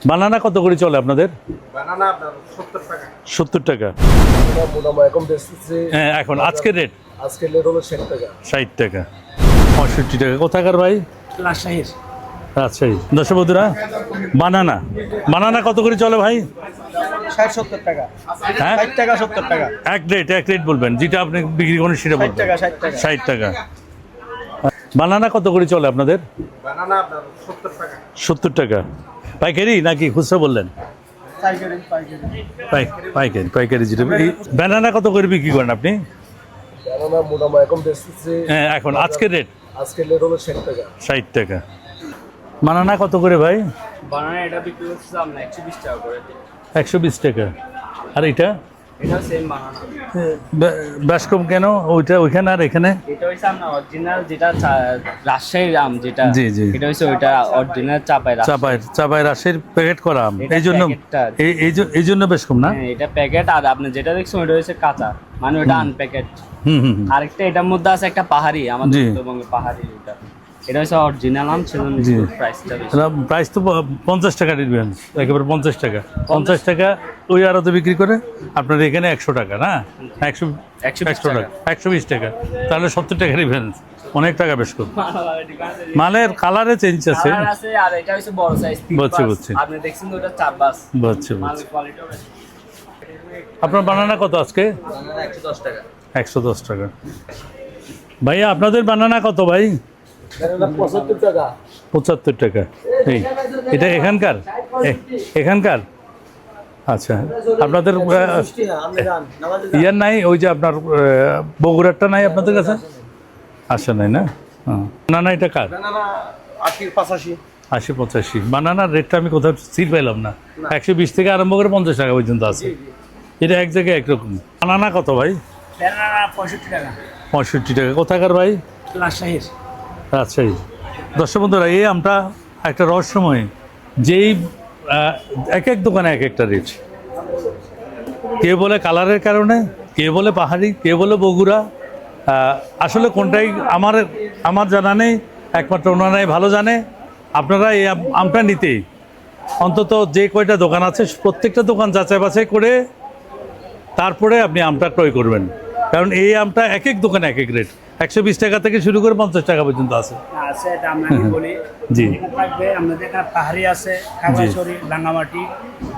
বানানা কত করে চলে আপনাদের? বানানা আপনার 70 টাকা। 70 টাকা। মোটামুটি এখন বেচতেছে। হ্যাঁ, এখন আজকের রেট আজকের রেট হলো 60 টাকা। 60 টাকা, 65 টাকা। কোথাকার ভাই? রাজশাহীর। রাজশাহী। দর্শক বন্ধুরা, বানানা বানানা কত করে চলে ভাই? 60-70 টাকা। হ্যাঁ, 60 টাকা 70 টাকা। এক রেট বলবেন, যেটা আপনি বিক্রি করেন সেটা 60 বলবেন। টাকা 60 টাকা। 60 টাকা। বানানা কত করে চলে আপনাদের? বানানা আপনার 70 টাকা। 70 টাকা। পাইকারি নাকি খুচরা বললেন? পাইকারি। পাইকারি যেটা। বানানা কত করে বিক্রি করেন আপনি? বানানা মোটামুটি এখন বেচতেছে। হ্যাঁ, এখন আজকের রেট আজকের রেট হলো 60 টাকা। 60 টাকা। বানানা কত করে ভাই? বানানা এটা বিক্রি করছে আমরা 120 টাকা করে। 120 টাকা। আর এটা এটা সেম বানানা। বেশ কম কেন? ওইখানে আর এখানে? এটা হইছে আমরা অরিজিনাল যেটা রাজশাহীর আম যেটা। জি, জি। এটা হইছে ওইটা অরিজিনাল চাপাই চাপায় রাশের প্যাকেট করা আম, এটা এই জন্য প্যাকেটটা। এই জন্য বেশ কম না? হ্যাঁ, এটা প্যাকেট। আর আপনি যেটা দেখছেন ওইটা হইছে কাঁচা, মানে ওইটা আনপ্যাকেট। হুম। আরেকটা এটার মধ্যে আছে একটা পাহাড়ি, আমাদের জি। উত্তরবঙ্গে পাহাড়ি। এটা হচ্ছে অরিজিনাল আম, সেজন্য জি। প্রাইসটা বেশি। প্রাইস তো 50 টাকা ডিফারেন্স, একেবারে 50 টাকা। 50 টাকা ওই আড়তে বিক্রি করে আপনার এখানে 100 টাকা না? 100 টাকা, 120 টাকা। তাহলে 70 টাকা ডিফারেন্স, অনেক টাকা বেশ কম। মালের কালারে চেঞ্জ আছে। কালার আছে। আর এটা হচ্ছে বড় সাইজ। বুঝছি। আপনি দেখছেন ওটা চাপবাস। বুঝছি। মালের কোয়ালিটিও বেশি। আপনার বানানা কত আজকে? বানানা 110 টাকা। 110 টাকা। ভাইয়া, আপনাদের বানানা কত ভাই? বানানা 75 টাকা। 75 টাকা। এটা এখানকার? আচ্ছা, আপনাদের ইয়ার নাই, ওই যে আপনার বগুড়ারটা নাই আপনাদের কাছে? আসে নাই না? বানানা এটা কার? বানানা 80-85। 80-85। বানানার রেটটা আমি কোথাও স্থির পেলাম না। 120 থেকে আরম্ভ করে 50 টাকা পর্যন্ত আছে। এটা এক জায়গায় একরকম। বানানা কত ভাই? বানানা 65 টাকা। 65 টাকা। কোথাকার ভাই? রাজশাহীর। রাজশাহী। দর্শক বন্ধুরা, এই আমটা একটা রহস্যময়, যেই এক এক দোকানে এক একটা রেট। কে বলে কালারের কারণে, কে বলে পাহাড়ি, কে বলে বগুড়া। আসলে কোনটাই আমার জানা নেই, একমাত্র ওনারাই ভালো জানে। আপনারা এই আমটা নিতেই অন্তত যে কয়টা দোকান আছে প্রত্যেকটা দোকান যাচাই বাছাই করে তারপরে আপনি আমটা ক্রয় করবেন, কারণ এই আমটা এক এক দোকানে এক এক রেট। 120 টাকা থেকে শুরু করে 50 টাকা পর্যন্ত আছে। আছে এটা আমরা বলি। জি। থাকবে আমাদের এখানে পাহাড়ি আছে, খাগড়াছড়ি, রাঙ্গামাটি,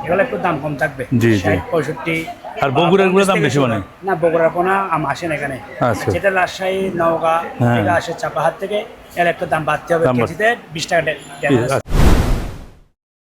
এগুলো একটু দাম কম থাকবে। জি। 65। আর বগুড়ার গুলো দাম বেশি মানে? না, বগুড়ার কোনা আম আসে না এখানে। আচ্ছা। যেটা রাজশাহী, নওগাঁ হ্যাঁ। এটা আসে চাপাহাট থেকে, এর একটু দাম বাড়তে হবে। দাম কেজিতে 20 টাকা।